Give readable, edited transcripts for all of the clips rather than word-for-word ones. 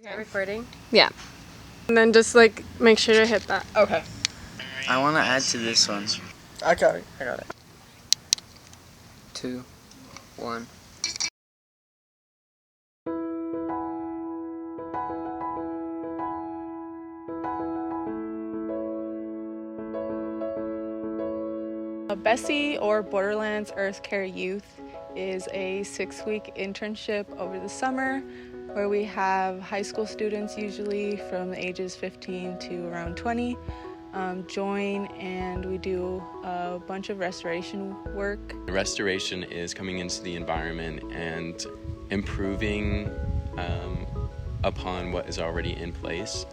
Start recording? Yeah. And then just like make sure to hit that. Okay. I want to add to this one. I got it. 2, 1. Becy, or Borderlands Earth Care Youth, is a 6-week internship over the summer where we have high school students, usually from the ages 15 to around 20, join, and we do a bunch of restoration work. Restoration is coming into the environment and improving upon what is already in place.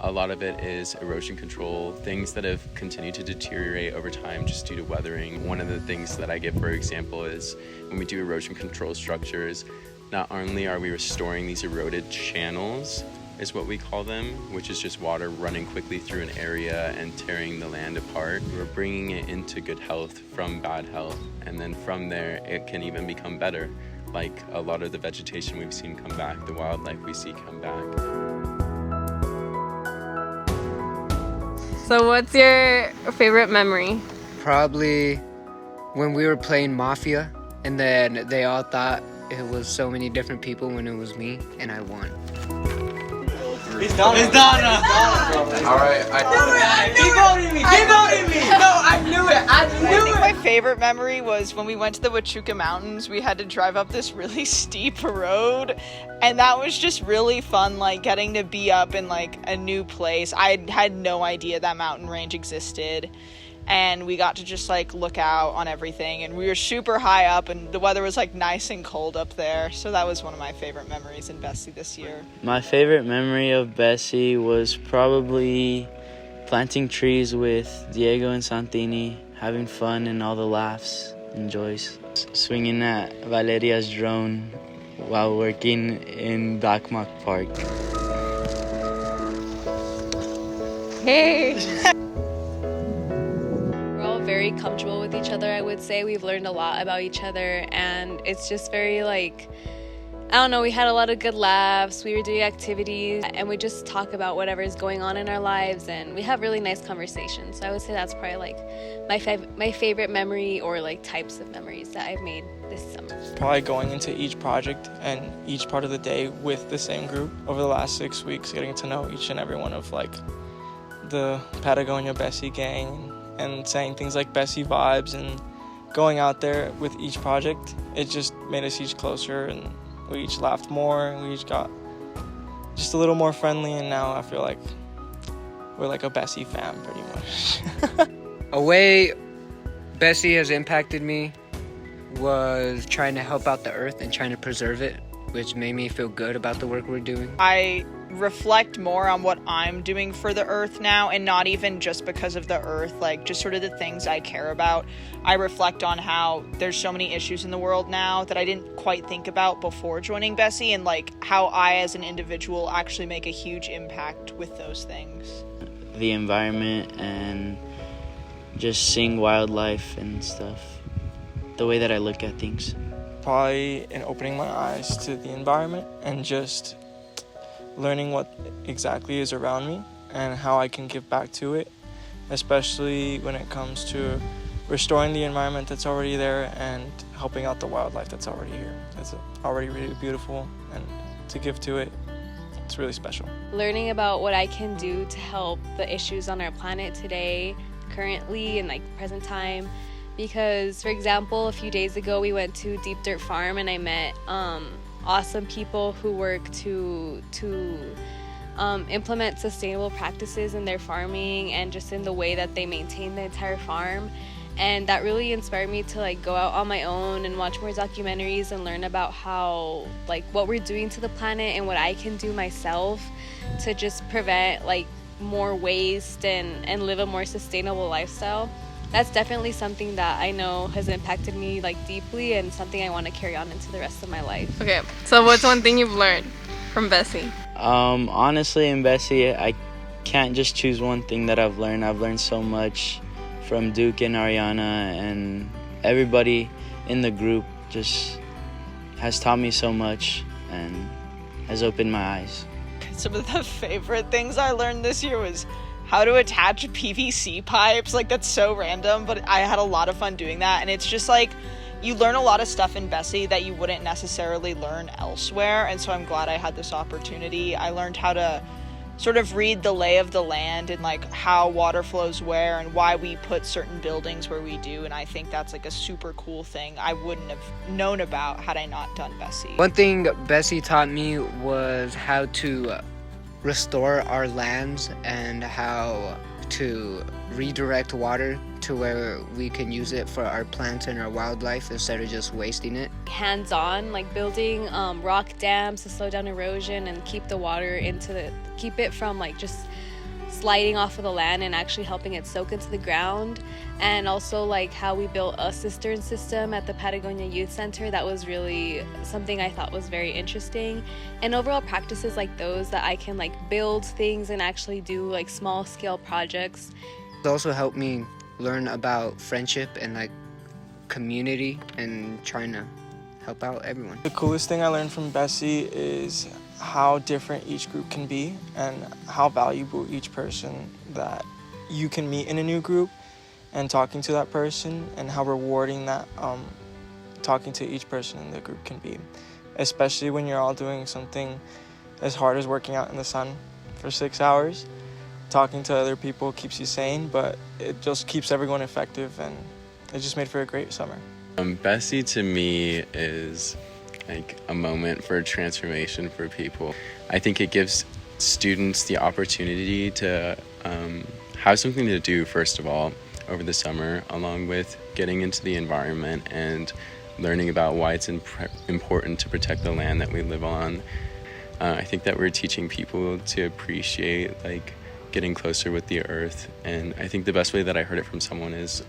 A lot of it is erosion control, things that have continued to deteriorate over time just due to weathering. One of the things that I give, for example, is when we do erosion control structures, not only are we restoring these eroded channels, is what we call them, which is just water running quickly through an area and tearing the land apart. We're bringing it into good health from bad health, and then from there it can even become better. Like a lot of the vegetation we've seen come back, the wildlife we see come back. So what's your favorite memory? Probably when we were playing Mafia, and then they all thought it was so many different people when it was me, and I won. It's Donna. All right, Keep voting me. No, I knew it. I think my favorite memory was when we went to the Huachuca Mountains. We had to drive up this really steep road, and that was just really fun, like getting to be up in like a new place. I had no idea that mountain range existed, and we got to just like look out on everything, and we were super high up, and the weather was like nice and cold up there. So that was one of my favorite memories in Becy this year. My favorite memory of Becy was probably planting trees with Diego and Santini, having fun and all the laughs and joys. Swinging at Valeria's drone while working in Dakmak Park. Hey! We're all very comfortable with each other, I would say. We've learned a lot about each other, and it's just very like, I don't know, we had a lot of good laughs, we were doing activities, and we just talk about whatever is going on in our lives, and we have really nice conversations. So I would say that's probably like my favorite memory, or like types of memories that I've made this summer. Probably going into each project and each part of the day with the same group over the last 6 weeks, getting to know each and every one of like the Patagonia Becy gang, and saying things like Becy vibes, and going out there with each project. It just made us each closer, and we each laughed more, and we each got just a little more friendly, and now I feel like we're like a Becy fam pretty much. A way Becy has impacted me was trying to help out the earth and trying to preserve it, which made me feel good about the work we're doing. I reflect more on what I'm doing for the earth now, and not even just because of the earth, like just sort of the things I care about. I reflect on how there's so many issues in the world now that I didn't quite think about before joining Becy, and like how I as an individual actually make a huge impact with those things. The environment and just seeing wildlife and stuff. The way that I look at things. Probably in opening my eyes to the environment and just learning what exactly is around me and how I can give back to it, especially when it comes to restoring the environment that's already there and helping out the wildlife that's already here. It's already really beautiful, and to give to it, it's really special. Learning about what I can do to help the issues on our planet today, currently, in like present time. Because, for example, a few days ago we went to Deep Dirt Farm, and I met awesome people who work to implement sustainable practices in their farming and just in the way that they maintain the entire farm. And that really inspired me to like go out on my own and watch more documentaries and learn about how, like, what we're doing to the planet and what I can do myself to just prevent like more waste and live a more sustainable lifestyle. That's definitely something that I know has impacted me like deeply, and something I want to carry on into the rest of my life. Okay, so what's one thing you've learned from Becy? Honestly, in Becy, I can't just choose one thing that I've learned. I've learned so much from Duke and Ariana, and everybody in the group just has taught me so much and has opened my eyes. some of the favorite things I learned this year was how to attach PVC pipes. Like, that's so random, but I had a lot of fun doing that. And it's just like, you learn a lot of stuff in Becy that you wouldn't necessarily learn elsewhere. And so I'm glad I had this opportunity. I learned how to sort of read the lay of the land and like how water flows where and why we put certain buildings where we do. And I think that's like a super cool thing I wouldn't have known about had I not done Becy. One thing Becy taught me was how to restore our lands and how to redirect water to where we can use it for our plants and our wildlife instead of just wasting it. Hands-on, like building rock dams to slow down erosion and keep the water keep it from like just sliding off of the land and actually helping it soak into the ground. And also like how we built a cistern system at the Patagonia Youth Center. That was really something I thought was very interesting. And overall practices like those that I can like build things and actually do like small scale projects. It also helped me learn about friendship and like community and trying to help out everyone. The coolest thing I learned from Becy is how different each group can be and how valuable each person that you can meet in a new group and talking to that person, and how rewarding that talking to each person in the group can be, especially when you're all doing something as hard as working out in the sun for 6 hours. Talking to other people keeps you sane, but it just keeps everyone effective, and it just made for a great summer. Becy to me is like a moment for transformation for people. I think it gives students the opportunity to have something to do, first of all, over the summer, along with getting into the environment and learning about why it's important to protect the land that we live on. I think that we're teaching people to appreciate like getting closer with the earth, and I think the best way that I heard it from someone is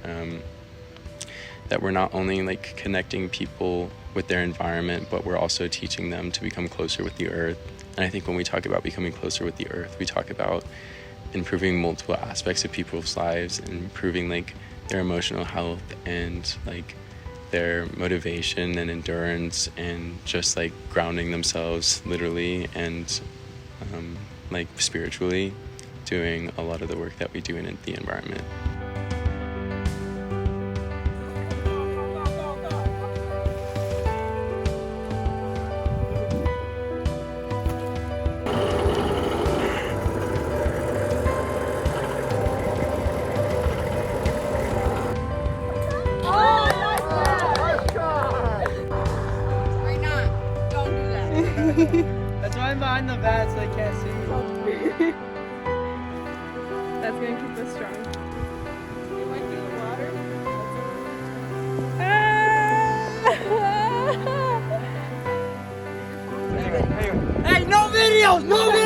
that we're not only like connecting people with their environment, but we're also teaching them to become closer with the earth. And I think when we talk about becoming closer with the earth, we talk about improving multiple aspects of people's lives and improving like their emotional health and like their motivation and endurance, and just like grounding themselves literally and like spiritually, doing a lot of the work that we do in the environment. That's why I'm behind the bat so they can't see me. That's gonna keep us strong. You might be in the water. Hey, no videos! No videos!